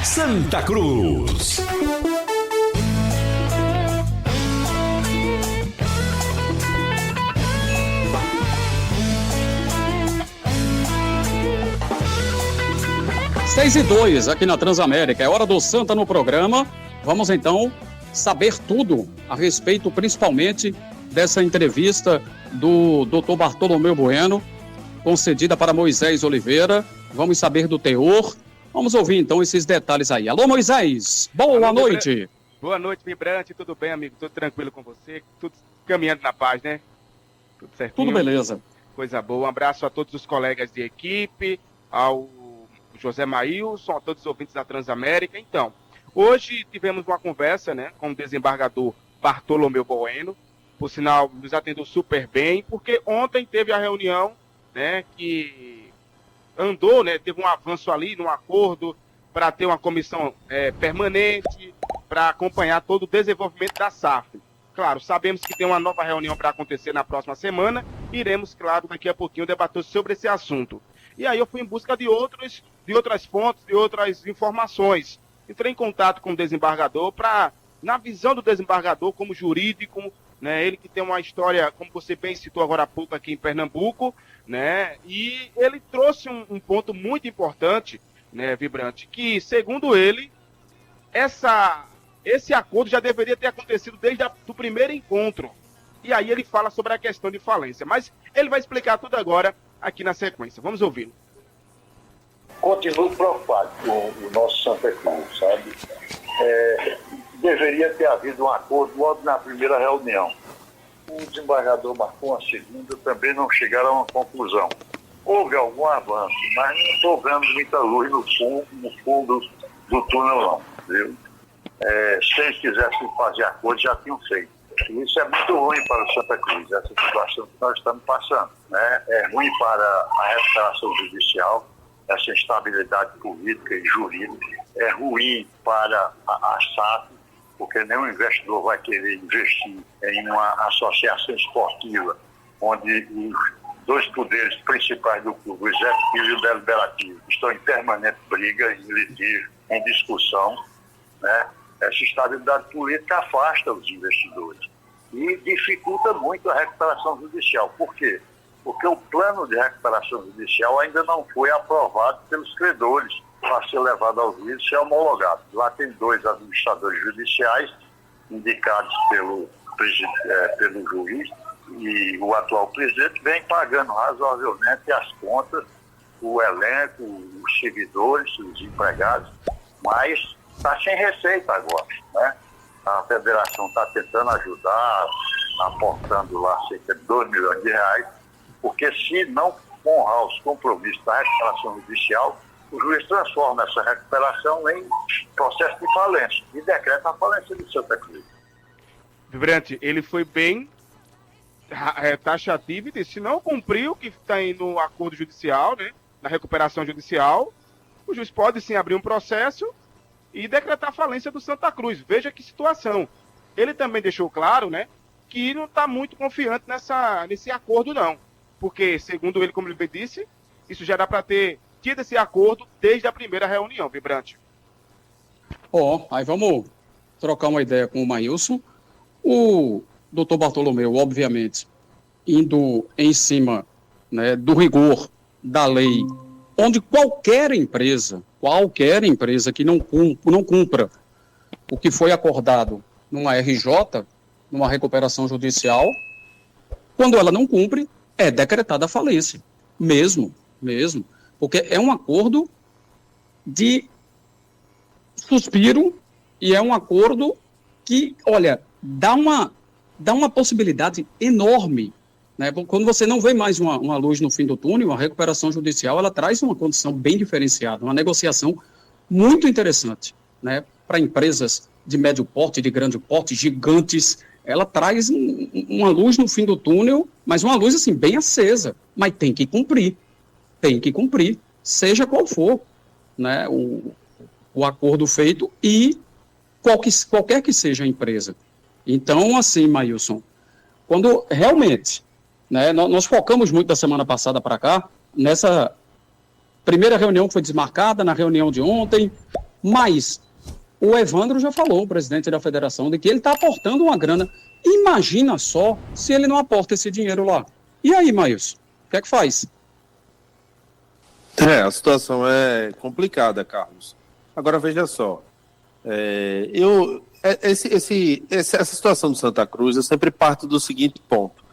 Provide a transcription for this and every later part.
Santa Cruz. Seis e 2 aqui na Transamérica, é hora do Santa no programa. Vamos então saber tudo a respeito, principalmente, dessa entrevista do Dr. Bartolomeu Bueno, concedida para Moisés Oliveira. Vamos saber do teor. Vamos ouvir então esses detalhes aí. Alô, Moisés, boa noite. Boa noite, Vibrante, tudo bem, amigo? Tudo tranquilo com você? Tudo caminhando na paz, né? Tudo certinho? Tudo beleza. Coisa boa, um abraço a todos os colegas de equipe, ao José Maílson, a todos os ouvintes da Transamérica. Então, hoje tivemos uma conversa, né, com o desembargador Bartolomeu Bueno. Por sinal, nos atendeu super bem, porque ontem teve a reunião, né, que andou, né, teve um avanço ali num acordo para ter uma comissão permanente, para acompanhar todo o desenvolvimento da SAF. Claro, sabemos que tem uma nova reunião para acontecer na próxima semana, iremos, claro, daqui a pouquinho debater sobre esse assunto. E aí eu fui em busca de outras fontes, de outras informações. Entrei em contato com o desembargador para, na visão do desembargador como jurídico, né, ele que tem uma história, como você bem citou agora há pouco aqui em Pernambuco, né, e ele trouxe um ponto muito importante, né, Vibrante, que, segundo ele, esse acordo já deveria ter acontecido desde o primeiro encontro. E aí ele fala sobre a questão de falência. Mas ele vai explicar tudo agora aqui na sequência. Vamos ouvi-lo. Continuo preocupado com o nosso Santa Cruz, sabe? Deveria ter havido um acordo logo na primeira reunião. O desembargador marcou uma segunda, também não chegaram a uma conclusão. Houve algum avanço, mas não estou vendo muita luz no fundo do túnel, não, viu? Se eles quisessem fazer acordo, já tinham feito. E isso é muito ruim para o Santa Cruz, essa situação que nós estamos passando, né? É ruim para a recuperação judicial, essa instabilidade política e jurídica. É ruim para a SAF, porque nenhum investidor vai querer investir em uma associação esportiva, onde os dois poderes principais do clube, o executivo e o deliberativo, estão em permanente briga, em litígio, em discussão, né? Essa estabilidade política afasta os investidores e dificulta muito a recuperação judicial. Por quê? Porque o plano de recuperação judicial ainda não foi aprovado pelos credores para ser levado ao juízo e ser homologado. Lá tem 2 administradores judiciais indicados pelo juiz, e o atual presidente vem pagando razoavelmente as contas, o elenco, os servidores, os empregados, mas está sem receita agora, né? A federação está tentando ajudar, aportando lá cerca de 2 milhões de reais, porque se não honrar os compromissos da recuperação judicial, o juiz transforma essa recuperação em processo de falência e decreta a falência do Santa Cruz. Vibrante, ele foi bem taxativo e disse: se não cumprir o que está no acordo judicial, né, na recuperação judicial, o juiz pode sim abrir um processo e decretar a falência do Santa Cruz. Veja que situação. Ele também deixou claro, né, que não está muito confiante nesse acordo, não. Porque, segundo ele, como ele bem disse, isso já dá para ter tido esse acordo desde a primeira reunião, Vibrante. Aí vamos trocar uma ideia com o Maílson. O doutor Bartolomeu, obviamente, indo em cima, né, do rigor da lei, onde qualquer empresa que não cumpra o que foi acordado numa RJ, numa recuperação judicial, quando ela não cumpre, é decretada a falência. Mesmo. Porque é um acordo de suspiro e é um acordo que, olha, dá uma possibilidade enorme, né? Quando você não vê mais uma luz no fim do túnel, a recuperação judicial ela traz uma condição bem diferenciada, uma negociação muito interessante, né? Para empresas de médio porte, de grande porte, gigantes, ela traz uma luz no fim do túnel, mas uma luz assim bem acesa, mas tem que cumprir, seja qual for, né, o acordo feito e qualquer que seja a empresa. Então, assim, Maílson, quando realmente, né, nós focamos muito da semana passada para cá, nessa primeira reunião que foi desmarcada, na reunião de ontem, Mas o Evandro já falou, o presidente da federação, de que ele está aportando uma grana. Imagina só se ele não aporta esse dinheiro lá. E aí, Maílson, o que é que faz? A situação é complicada, Carlos. Agora, veja só. Essa situação do Santa Cruz, eu sempre parto do seguinte ponto.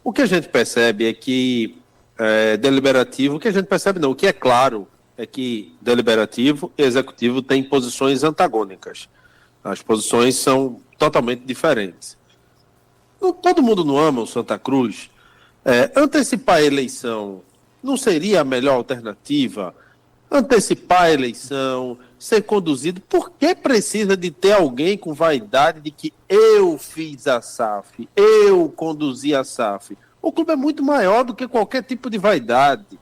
O que a gente percebe é que deliberativo, o que a gente percebe não, o que é claro é que deliberativo e executivo têm posições antagônicas. As posições são totalmente diferentes. Todo mundo não ama o Santa Cruz. Antecipar a eleição não seria a melhor alternativa? Antecipar a eleição, ser conduzido, por que precisa de ter alguém com vaidade de que eu fiz a SAF, eu conduzi a SAF? O clube é muito maior do que qualquer tipo de vaidade.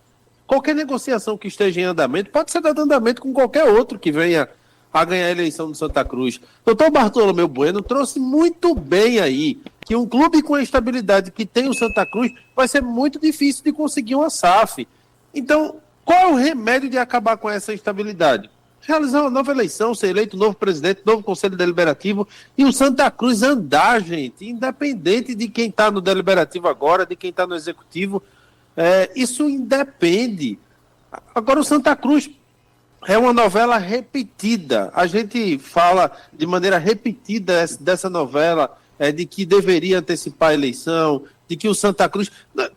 Qualquer negociação que esteja em andamento pode ser dado andamento com qualquer outro que venha a ganhar a eleição do Santa Cruz. Doutor Bartolomeu Bueno trouxe muito bem aí que um clube com a estabilidade que tem o Santa Cruz vai ser muito difícil de conseguir uma SAF. Então, qual é o remédio de acabar com essa instabilidade? Realizar uma nova eleição, ser eleito novo presidente, novo conselho deliberativo e o Santa Cruz andar, gente, independente de quem está no deliberativo agora, de quem está no executivo, isso independe. Agora o Santa Cruz é uma novela repetida. A gente fala de maneira repetida dessa novela, de que deveria antecipar a eleição, de que o Santa Cruz...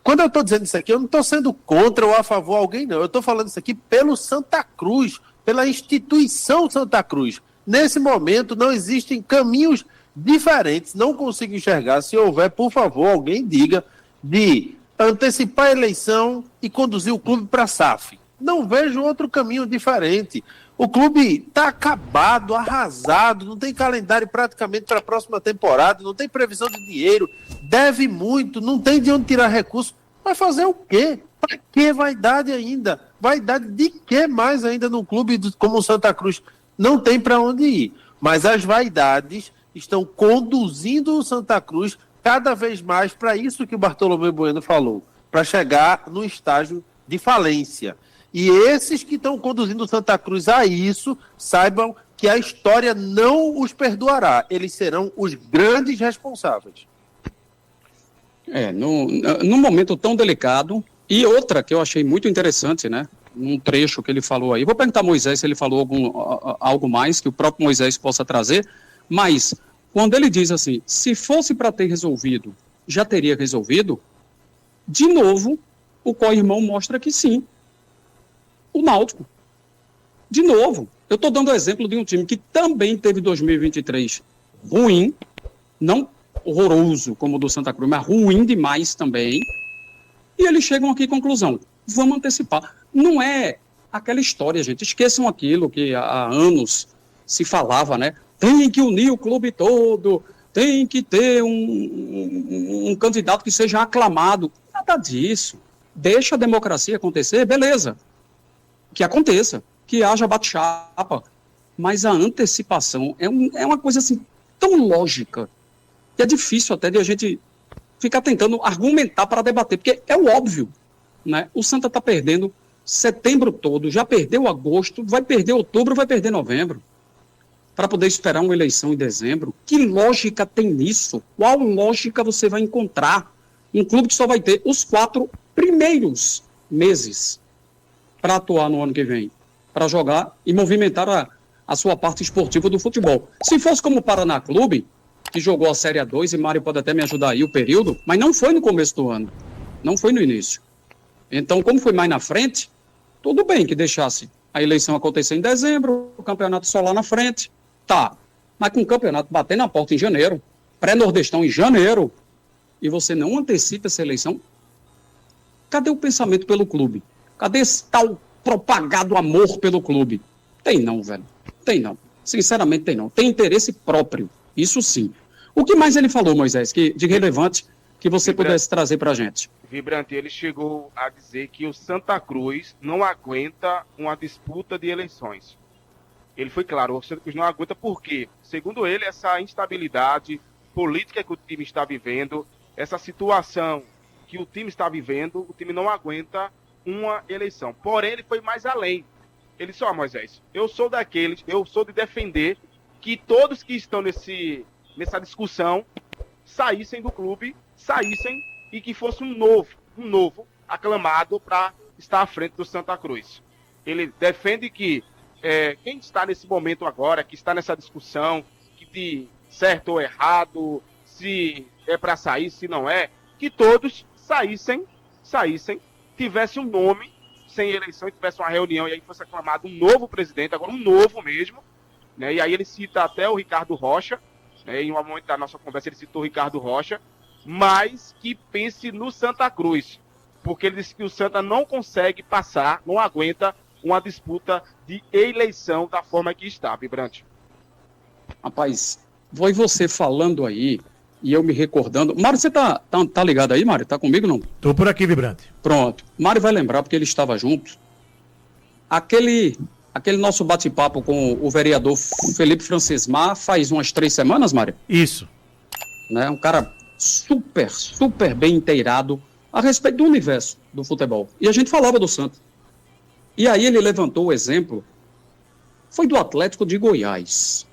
Quando eu estou dizendo isso aqui, eu não estou sendo contra ou a favor de alguém, não. Eu estou falando isso aqui pelo Santa Cruz, pela instituição Santa Cruz. Nesse momento, não existem caminhos diferentes, não consigo enxergar. Se houver, por favor, alguém diga de antecipar a eleição e conduzir o clube para a SAF. Não vejo outro caminho diferente. O clube está acabado, arrasado, não tem calendário praticamente para a próxima temporada, não tem previsão de dinheiro, deve muito, não tem de onde tirar recursos. Vai fazer o quê? Para que vaidade ainda? Vaidade de que mais ainda num clube como o Santa Cruz? Não tem para onde ir. Mas as vaidades estão conduzindo o Santa Cruz cada vez mais para isso que o Bartolomeu Bueno falou, para chegar no estágio de falência. E esses que estão conduzindo o Santa Cruz a isso, saibam que a história não os perdoará. Eles serão os grandes responsáveis. Num momento tão delicado, e outra que eu achei muito interessante, né? Num trecho que ele falou aí. Vou perguntar a Moisés se ele falou algo mais que o próprio Moisés possa trazer, mas quando ele diz assim, se fosse para ter resolvido, já teria resolvido, de novo, o co-irmão mostra que sim. O Náutico. De novo, eu estou dando o exemplo de um time que também teve 2023 ruim, não horroroso como o do Santa Cruz, mas ruim demais também, e eles chegam aqui à conclusão, vamos antecipar. Não é aquela história, gente, esqueçam aquilo que há anos se falava, né? Tem que unir o clube todo, tem que ter um candidato que seja aclamado. Nada disso. Deixa a democracia acontecer, beleza. Que aconteça, que haja bate-chapa, mas a antecipação é uma coisa assim tão lógica que é difícil até de a gente ficar tentando argumentar para debater, porque é o óbvio, né? O Santa está perdendo setembro todo, já perdeu agosto, vai perder outubro, vai perder novembro, para poder esperar uma eleição em dezembro. Que lógica tem nisso? Qual lógica você vai encontrar? Um clube que só vai ter os 4 primeiros meses para atuar no ano que vem, para jogar e movimentar a sua parte esportiva do futebol. Se fosse como o Paraná Clube, que jogou a Série A2, e Mário pode até me ajudar aí o período, mas não foi no começo do ano, não foi no início. Então, como foi mais na frente, tudo bem que deixasse a eleição acontecer em dezembro, o campeonato só lá na frente, tá. Mas com o campeonato batendo na porta em janeiro, pré-nordestão em janeiro, e você não antecipa essa eleição, cadê o pensamento pelo clube? Cadê esse tal propagado amor pelo clube? Tem não, velho. Tem não. Sinceramente, tem não. Tem interesse próprio. Isso sim. O que mais ele falou, Moisés, de relevante que você pudesse trazer pra gente? Vibrante, ele chegou a dizer que o Santa Cruz não aguenta uma disputa de eleições. Ele foi claro, o Santa Cruz não aguenta porque, segundo ele, essa instabilidade política que o time está vivendo, essa situação que o time está vivendo, o time não aguenta uma eleição. Porém, ele foi mais além. Ele disse, Moisés, eu sou de defender que todos que estão nessa discussão saíssem do clube, e que fosse um novo aclamado para estar à frente do Santa Cruz. Ele defende que quem está nesse momento agora, que está nessa discussão, que de certo ou errado, se é para sair, se não é, que todos saíssem, tivesse um nome, sem eleição, e tivesse uma reunião, e aí fosse aclamado um novo presidente, agora um novo mesmo, né? E aí ele cita até o Ricardo Rocha, né? Em um momento da nossa conversa ele citou o Ricardo Rocha, mas que pense no Santa Cruz, porque ele disse que o Santa não consegue passar, não aguenta uma disputa de eleição da forma que está, Vibrante. Rapaz, foi você falando aí, e eu me recordando. Mário, você tá ligado aí, Mário? Tá comigo, não? Tô por aqui, Vibrante. Pronto. Mário vai lembrar, porque ele estava junto. Aquele nosso bate-papo com o vereador Felipe Francismar faz umas 3 semanas, Mário? Isso. Né? Um cara super bem inteirado a respeito do universo do futebol. E a gente falava do Santa. E aí ele levantou o exemplo, foi do Atlético de Goiás.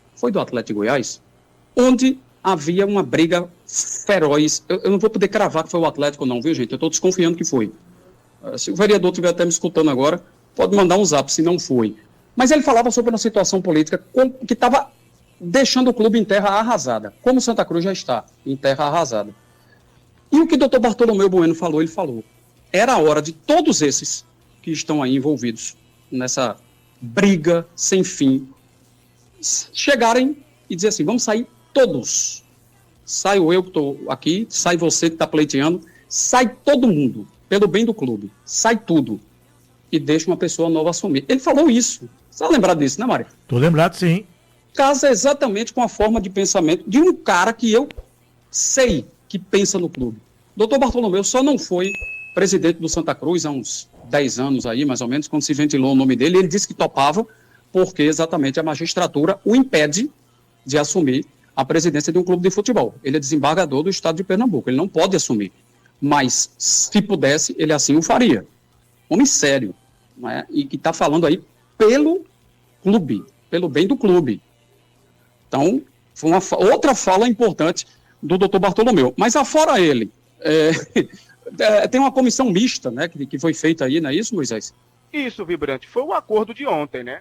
Onde havia uma briga feroz. Eu não vou poder cravar que foi o Atlético não, viu, gente? Eu estou desconfiando que foi. Se o vereador estiver até me escutando agora, pode mandar um zap se não foi. Mas ele falava sobre uma situação política que estava deixando o clube em terra arrasada, como o Santa Cruz já está em terra arrasada. E o que o doutor Bartolomeu Bueno falou, ele falou, era a hora de todos esses que estão aí envolvidos nessa briga sem fim chegarem e dizer assim, vamos sair todos. Saio eu que estou aqui, sai você que está pleiteando, sai todo mundo, pelo bem do clube, sai tudo e deixa uma pessoa nova assumir. Ele falou isso. Você está lembrado disso, né, Mário? Tô lembrado, sim. Casa exatamente com a forma de pensamento de um cara que eu sei que pensa no clube. Doutor Bartolomeu só não foi presidente do Santa Cruz há uns 10 anos aí, mais ou menos, quando se ventilou o nome dele. Ele disse que topava porque exatamente a magistratura o impede de assumir a presidência de um clube de futebol. Ele é desembargador do estado de Pernambuco, ele não pode assumir. Mas, se pudesse, ele assim o faria. Homem sério, né? E que está falando aí pelo clube, pelo bem do clube. Então, foi outra fala importante do doutor Bartolomeu. Mas afora ele, tem uma comissão mista, né, que foi feita aí, não é isso, Moisés? Isso, Vibrante. Foi o acordo de ontem, né?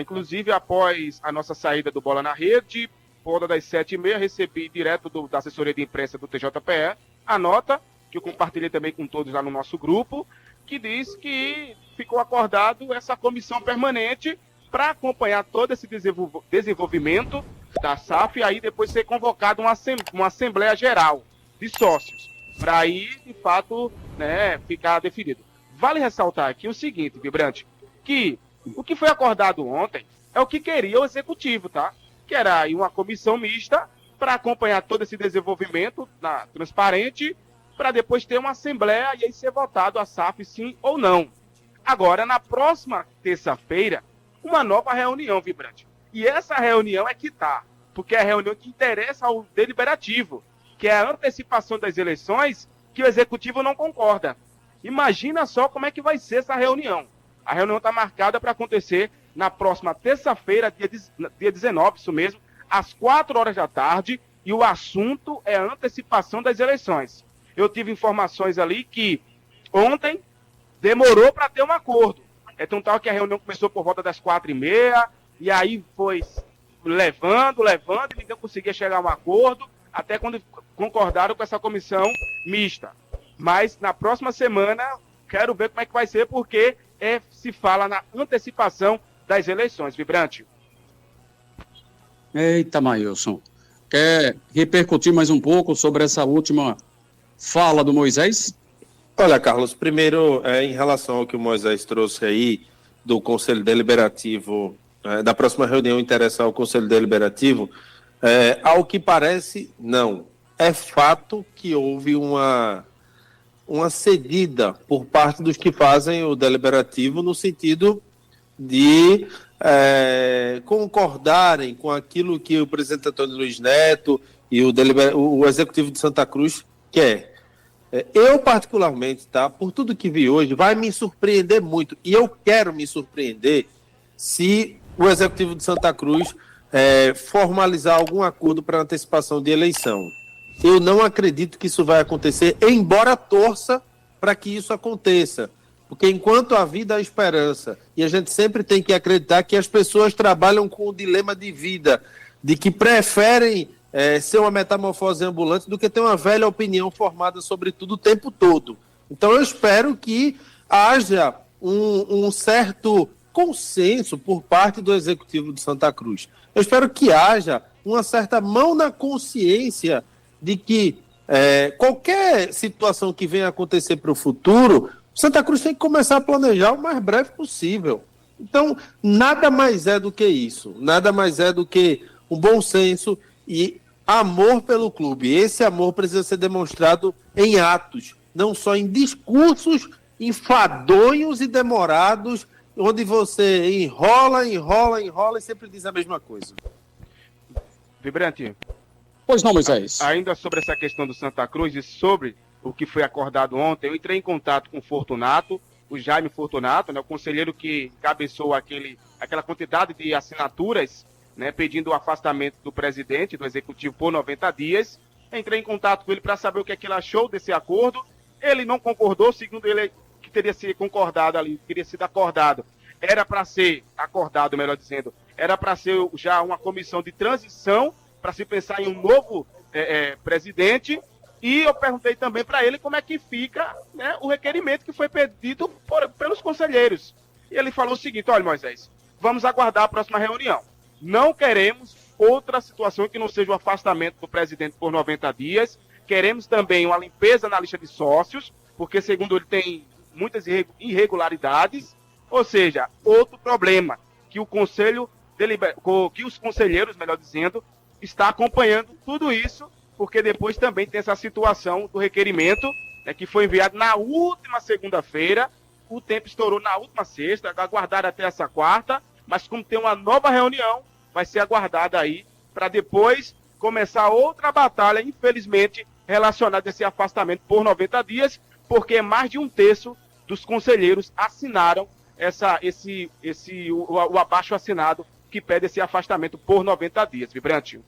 Inclusive, após a nossa saída do Bola na Rede, por volta das 7h30, recebi direto da assessoria de imprensa do TJPE a nota, que eu compartilhei também com todos lá no nosso grupo, que diz que ficou acordado essa comissão permanente para acompanhar todo esse desenvolvimento da SAF e aí depois ser convocado uma Assembleia Geral de Sócios, para aí, de fato, né, ficar definido. Vale ressaltar aqui o seguinte, Vibrante, que o que foi acordado ontem é o que queria o Executivo, tá? Que era aí uma comissão mista para acompanhar todo esse desenvolvimento transparente, para depois ter uma Assembleia e aí ser votado a SAF sim ou não. Agora, na próxima terça-feira, uma nova reunião, Vibrante. E essa reunião é que tá, porque é a reunião que interessa ao deliberativo, que é a antecipação das eleições, que o Executivo não concorda. Imagina só como é que vai ser essa reunião. A reunião está marcada para acontecer na próxima terça-feira, dia 19, isso mesmo, às 4h da tarde, e o assunto é a antecipação das eleições. Eu tive informações ali que ontem demorou para ter um acordo. É tão tal que a reunião começou por volta das 4h30, e aí foi levando, e ninguém conseguia chegar a um acordo, até quando concordaram com essa comissão mista. Mas na próxima semana, quero ver como é que vai ser, porque se fala na antecipação das eleições, Vibrante. Eita, Maílson. Quer repercutir mais um pouco sobre essa última fala do Moisés? Olha, Carlos, primeiro, em relação ao que o Moisés trouxe aí do Conselho Deliberativo, da próxima reunião interessa ao Conselho Deliberativo, ao que parece, não. É fato que houve uma cedida por parte dos que fazem o deliberativo no sentido de concordarem com aquilo que o presidente Antônio Luiz Neto e o Executivo de Santa Cruz quer. Eu, particularmente, tá, por tudo que vi hoje, vai me surpreender muito, e eu quero me surpreender se o Executivo de Santa Cruz formalizar algum acordo para antecipação de eleição. Eu não acredito que isso vai acontecer, embora torça para que isso aconteça. Porque enquanto há vida, há esperança. E a gente sempre tem que acreditar que as pessoas trabalham com o dilema de vida, de que preferem ser uma metamorfose ambulante do que ter uma velha opinião formada sobre tudo o tempo todo. Então eu espero que haja um certo consenso por parte do Executivo de Santa Cruz. Eu espero que haja uma certa mão na consciência de que qualquer situação que venha acontecer para o futuro, Santa Cruz tem que começar a planejar o mais breve possível. Então, nada mais é do que isso. Nada mais é do que um bom senso e amor pelo clube. Esse amor precisa ser demonstrado em atos, não só em discursos enfadonhos e demorados, onde você enrola e sempre diz a mesma coisa. Vibrante. Pois não, Moisés. Ainda sobre essa questão do Santa Cruz e sobre o que foi acordado ontem, eu entrei em contato com o Fortunato, o Jaime Fortunato, né, o conselheiro que encabeçou aquela quantidade de assinaturas, né, pedindo o afastamento do presidente do Executivo por 90 dias. Entrei em contato com ele para saber o que é que ele achou desse acordo. Ele não concordou, segundo ele, que teria sido concordado ali, teria sido acordado. Era para ser acordado, melhor dizendo, era para ser já uma comissão de transição, para se pensar em um novo presidente. E eu perguntei também para ele como é que fica, né, o requerimento que foi pedido pelos conselheiros. E ele falou o seguinte: olha, Moisés, vamos aguardar a próxima reunião. Não queremos outra situação que não seja o afastamento do presidente por 90 dias. Queremos também uma limpeza na lista de sócios, porque, segundo ele, tem muitas irregularidades. Ou seja, outro problema que o conselho que os conselheiros, melhor dizendo, está acompanhando tudo isso, porque depois também tem essa situação do requerimento, né, que foi enviado na última segunda-feira. O tempo estourou na última sexta, aguardaram até essa quarta, mas como tem uma nova reunião, vai ser aguardada aí para depois começar outra batalha, infelizmente, relacionada a esse afastamento por 90 dias, porque mais de um terço dos conselheiros assinaram o abaixo assinado que pede esse afastamento por 90 dias. Vibrante.